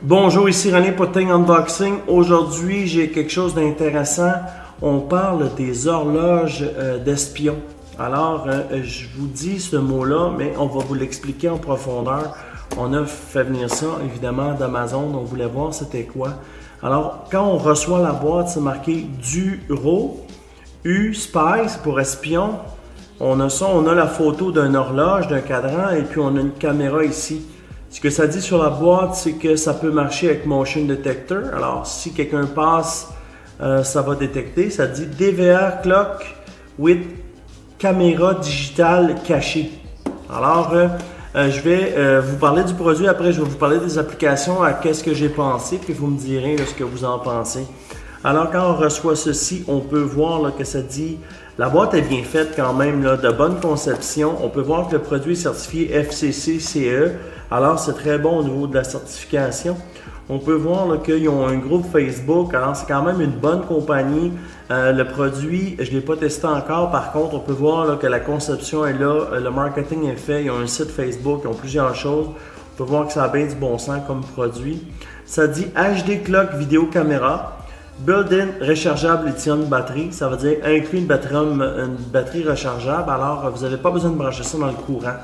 Bonjour, ici René Poting Unboxing. Aujourd'hui, j'ai quelque chose d'intéressant. On parle des horloges d'espion. Alors, je vous dis ce mot-là, mais on va vous l'expliquer en profondeur. On a fait venir ça, évidemment, d'Amazon. On voulait voir c'était quoi. Alors, quand on reçoit la boîte, c'est marqué Duro, U-Spice pour espion. On a ça, on a la photo d'une horloge, d'un cadran, et puis on a une caméra ici. Ce que ça dit sur la boîte, c'est que ça peut marcher avec Motion Detector. Alors, si quelqu'un passe, ça va détecter. Ça dit DVR Clock with caméra digitale cachée. Alors, je vais vous parler du produit. Après, je vais vous parler des applications, à qu'est-ce que j'ai pensé, puis vous me direz ce que vous en pensez. Alors, quand on reçoit ceci, on peut voir là, que ça dit... La boîte est bien faite quand même, là, de bonne conception. On peut voir que le produit est certifié FCC-CE. Alors, c'est très bon au niveau de la certification. On peut voir qu'ils ont un groupe Facebook. Alors, c'est quand même une bonne compagnie. Le produit, je ne l'ai pas testé encore. Par contre, on peut voir là, que la conception est là. Le marketing est fait. Ils ont un site Facebook. Ils ont plusieurs choses. On peut voir que ça a bien du bon sens comme produit. Ça dit HD Clock Vidéo Caméra. Built-in rechargeable lithium batterie, ça veut dire inclus une batterie rechargeable, alors vous n'avez pas besoin de brancher ça dans le courant.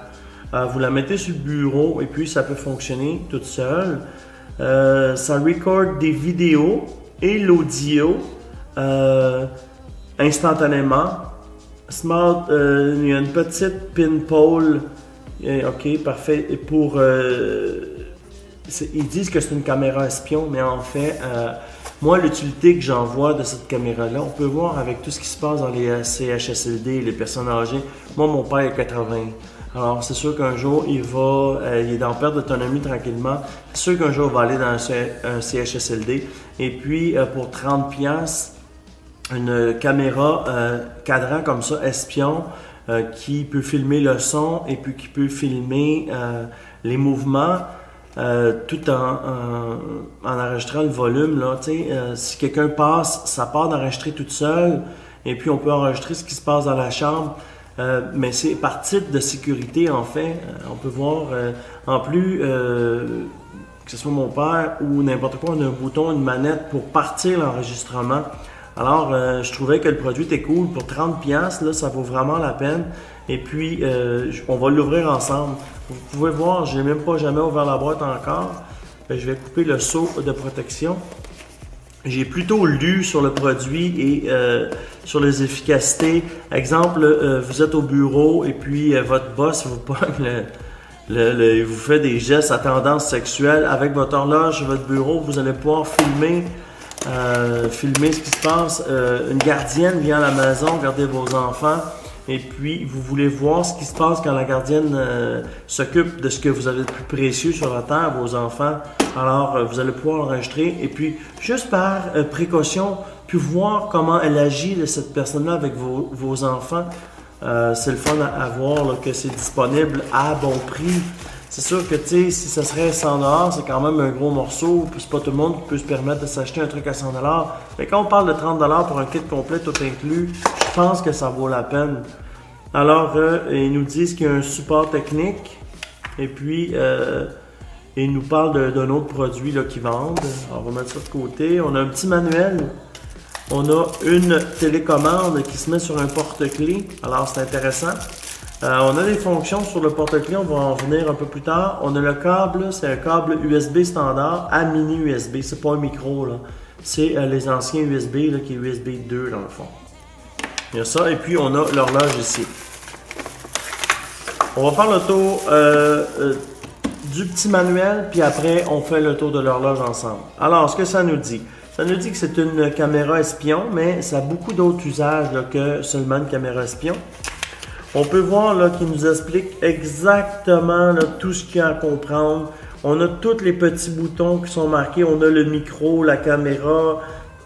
Vous la mettez sur le bureau et puis ça peut fonctionner toute seule. Ça record des vidéos et l'audio instantanément. Smart, il y a une petite pinpole. Ok, parfait. Ils disent que c'est une caméra espion, mais en fait, moi, l'utilité que j'en vois de cette caméra-là, on peut voir avec tout ce qui se passe dans les CHSLD, les personnes âgées. Moi, mon père a 80. Alors, c'est sûr qu'un jour, il est en perte d'autonomie tranquillement. C'est sûr qu'un jour, il va aller dans un CHSLD. Et puis, pour 30$, une caméra cadran comme ça, espion, qui peut filmer le son et puis qui peut filmer les mouvements. Tout en enregistrant le volume, là, si quelqu'un passe, ça part d'enregistrer toute seule et puis on peut enregistrer ce qui se passe dans la chambre, mais c'est par type de sécurité en fait. On peut voir en plus que ce soit mon père ou n'importe quoi, on a un bouton, une manette pour partir l'enregistrement. Alors, je trouvais que le produit était cool. Pour 30$, là, ça vaut vraiment la peine. Et puis, on va l'ouvrir ensemble. Vous pouvez voir, je n'ai même pas jamais ouvert la boîte encore. Je vais couper le seau de protection. J'ai plutôt lu sur le produit et sur les efficacités. Exemple, vous êtes au bureau et puis votre boss vous pogne vous fait des gestes à tendance sexuelle. Avec votre horloge sur votre bureau, vous allez pouvoir filmer ce qui se passe. Une gardienne vient à la maison garder vos enfants et puis vous voulez voir ce qui se passe quand la gardienne s'occupe de ce que vous avez de plus précieux sur la terre, vos enfants. Alors vous allez pouvoir enregistrer et puis juste par précaution, puis voir comment elle agit, cette personne-là, avec vos enfants. C'est le fun à voir là, que c'est disponible à bon prix. C'est sûr que si ça serait 100$, c'est quand même un gros morceau. C'est pas tout le monde qui peut se permettre de s'acheter un truc à 100$. Mais quand on parle de 30$ pour un kit complet, tout inclus, je pense que ça vaut la peine. Alors, ils nous disent qu'il y a un support technique. Et puis, ils nous parlent d'un autre produit là, qu'ils vendent. Alors, on va mettre ça de côté. On a un petit manuel. On a une télécommande qui se met sur un porte-clés. Alors, c'est intéressant. On a des fonctions sur le porte-clés, on va en venir un peu plus tard. On a le câble, c'est un câble USB standard à mini USB, c'est pas un micro, là. C'est les anciens USB, là, qui est USB 2 dans le fond. Il y a ça, et puis on a l'horloge ici. On va faire le tour du petit manuel, puis après on fait le tour de l'horloge ensemble. Alors, ce que ça nous dit? Ça nous dit que c'est une caméra espion, mais ça a beaucoup d'autres usages là, que seulement une caméra espion. On peut voir là qu'il nous explique exactement là, tout ce qu'il y a à comprendre. On a tous les petits boutons qui sont marqués. On a le micro, la caméra,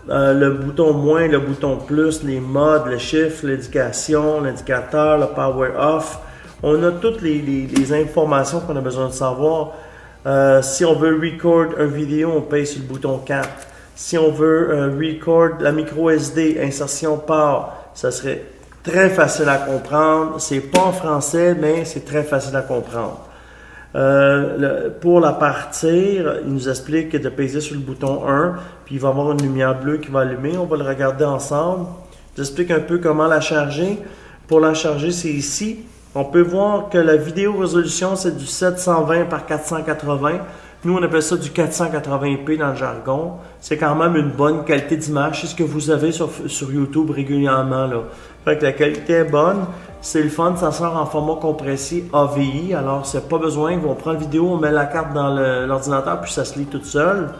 le bouton moins, le bouton plus, les modes, le chiffre, l'éducation, l'indicateur, le power off. On a toutes les informations qu'on a besoin de savoir. Si on veut record une vidéo, on paye sur le bouton 4. Si on veut record la micro SD, insertion port, ça serait très facile à comprendre. C'est pas en français, mais c'est très facile à comprendre. Pour la partir, il nous explique de peser sur le bouton 1, puis il va y avoir une lumière bleue qui va allumer. On va le regarder ensemble. J'explique un peu comment la charger. Pour la charger, c'est ici. On peut voir que la vidéo résolution, c'est du 720 par 480. Nous, on appelle ça du 480p dans le jargon. C'est quand même une bonne qualité d'image. C'est ce que vous avez sur YouTube régulièrement, là. Fait que la qualité est bonne. C'est le fun. Ça sort en format compressé AVI. Alors, c'est pas besoin. On prend la vidéo, on met la carte dans l'ordinateur, puis ça se lit tout seul.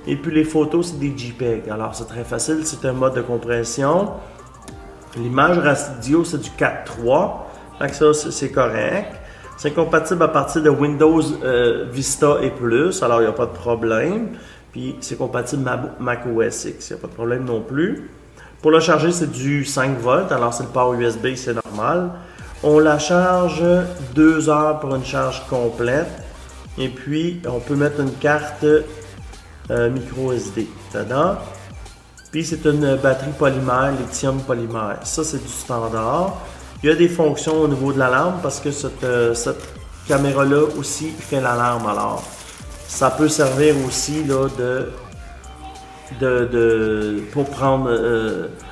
Et puis, les photos, c'est des JPEG. Alors, c'est très facile. C'est un mode de compression. L'image radio, c'est du 4.3. Fait que ça, c'est correct. C'est compatible à partir de Windows Vista et plus, alors il n'y a pas de problème. Puis c'est compatible Mac OS X, il n'y a pas de problème non plus. Pour le charger, c'est du 5 volts, alors c'est le port USB, c'est normal. On la charge 2 heures pour une charge complète. Et puis, on peut mettre une carte micro SD dedans. Puis c'est une batterie polymère, lithium polymère. Ça, c'est du standard. Il y a des fonctions au niveau de l'alarme parce que cette caméra-là aussi fait l'alarme. Alors, ça peut servir aussi là, pour prendre,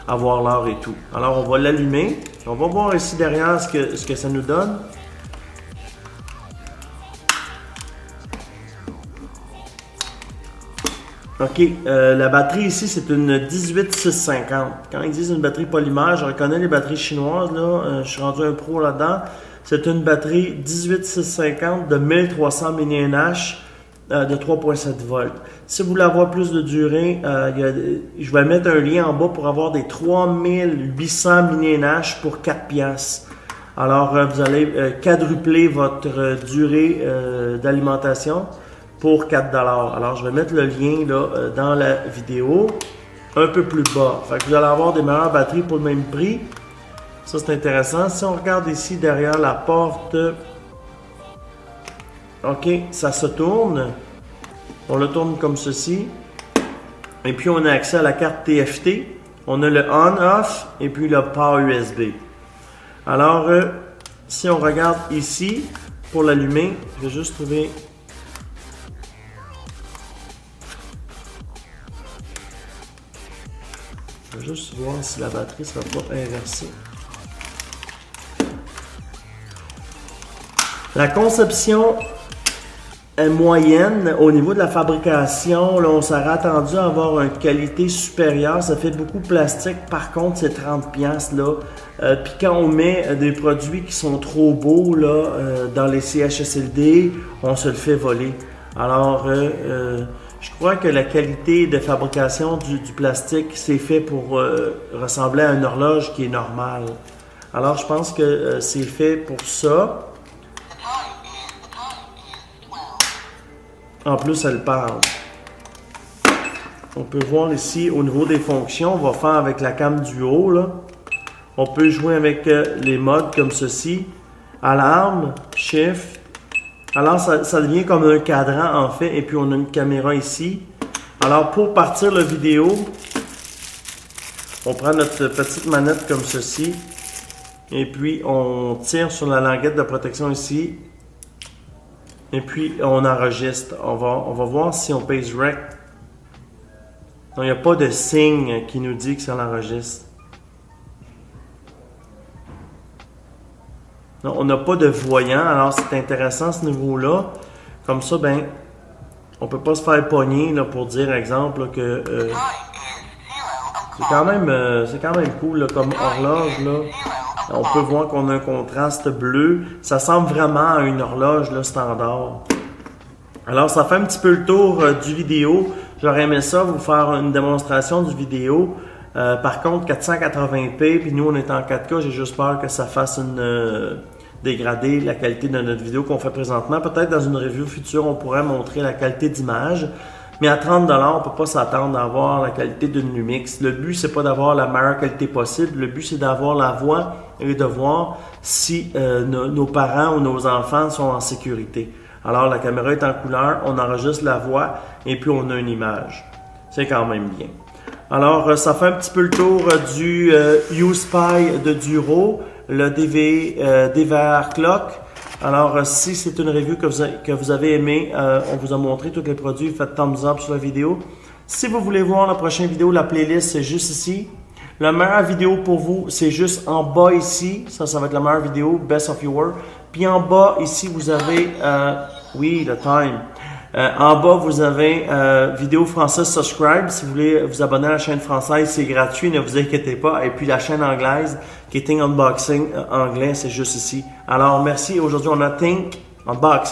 avoir l'heure et tout. Alors, on va l'allumer. On va voir ici derrière ce que ça nous donne. OK, la batterie ici, c'est une 18650. Quand ils disent une batterie polymère, je reconnais les batteries chinoises, là, je suis rendu un pro là-dedans. C'est une batterie 18650 de 1300 mAh de 3.7 volts. Si vous voulez avoir plus de durée, je vais mettre un lien en bas pour avoir des 3800 mAh pour 4 piastres. Alors, vous allez quadrupler votre durée d'alimentation pour 4 $. Alors, je vais mettre le lien là, dans la vidéo, un peu plus bas. Fait que vous allez avoir des meilleures batteries pour le même prix. Ça, c'est intéressant. Si on regarde ici derrière la porte, OK, ça se tourne. On le tourne comme ceci. Et puis, on a accès à la carte TFT. On a le on-off et puis le power USB. Alors, si on regarde ici, pour l'allumer, je vais juste trouver... Je vais juste voir si la batterie ne sera pas inversée. La conception est moyenne. Au niveau de la fabrication, là, on s'est attendu à avoir une qualité supérieure. Ça fait beaucoup de plastique. Par contre, c'est 30$. Puis quand on met des produits qui sont trop beaux là, dans les CHSLD, on se le fait voler. Alors, je crois que la qualité de fabrication du plastique, c'est fait pour ressembler à une horloge qui est normale. Alors, je pense que c'est fait pour ça. En plus, elle parle. On peut voir ici, au niveau des fonctions, on va faire avec la cam du haut, là. On peut jouer avec les modes comme ceci. Alarme, shift. Alors, ça devient comme un cadran, en fait. Et puis, on a une caméra ici. Alors, pour partir la vidéo, on prend notre petite manette comme ceci. Et puis, on tire sur la languette de protection ici. Et puis, on enregistre. On va voir si on pèse REC. Non, il n'y a pas de signe qui nous dit que ça l'enregistre. Non, on n'a pas de voyant, alors c'est intéressant ce niveau-là. Comme ça, ben, on peut pas se faire pogner là, pour dire, exemple, là, que c'est quand même cool là, comme horloge. Là. On peut voir qu'on a un contraste bleu. Ça ressemble vraiment à une horloge là, standard. Alors, ça fait un petit peu le tour du vidéo. J'aurais aimé ça, vous faire une démonstration du vidéo. Par contre, 480p, puis nous, on est en 4K. J'ai juste peur que ça fasse dégrader la qualité de notre vidéo qu'on fait présentement. Peut-être dans une review future, on pourrait montrer la qualité d'image. Mais à 30$, on ne peut pas s'attendre à avoir la qualité d'une Lumix. Le but, c'est pas d'avoir la meilleure qualité possible. Le but, c'est d'avoir la voix et de voir si nos parents ou nos enfants sont en sécurité. Alors, la caméra est en couleur, on enregistre la voix et puis on a une image. C'est quand même bien. Alors, ça fait un petit peu le tour du USPI de Duro, le DVR Clock. Alors, si c'est une review que vous avez aimée, on vous a montré tous les produits, faites thumbs up sur la vidéo. Si vous voulez voir la prochaine vidéo, la playlist, c'est juste ici. La meilleure vidéo pour vous, c'est juste en bas ici. Ça va être la meilleure vidéo, Best of Your World. Puis en bas, ici, vous avez, oui, le time. En bas, vous avez vidéo française subscribe. Si vous voulez vous abonner à la chaîne française, c'est gratuit, ne vous inquiétez pas. Et puis la chaîne anglaise, qui est Think Unboxing anglais, c'est juste ici. Alors, merci. Aujourd'hui, on a Think Unboxing.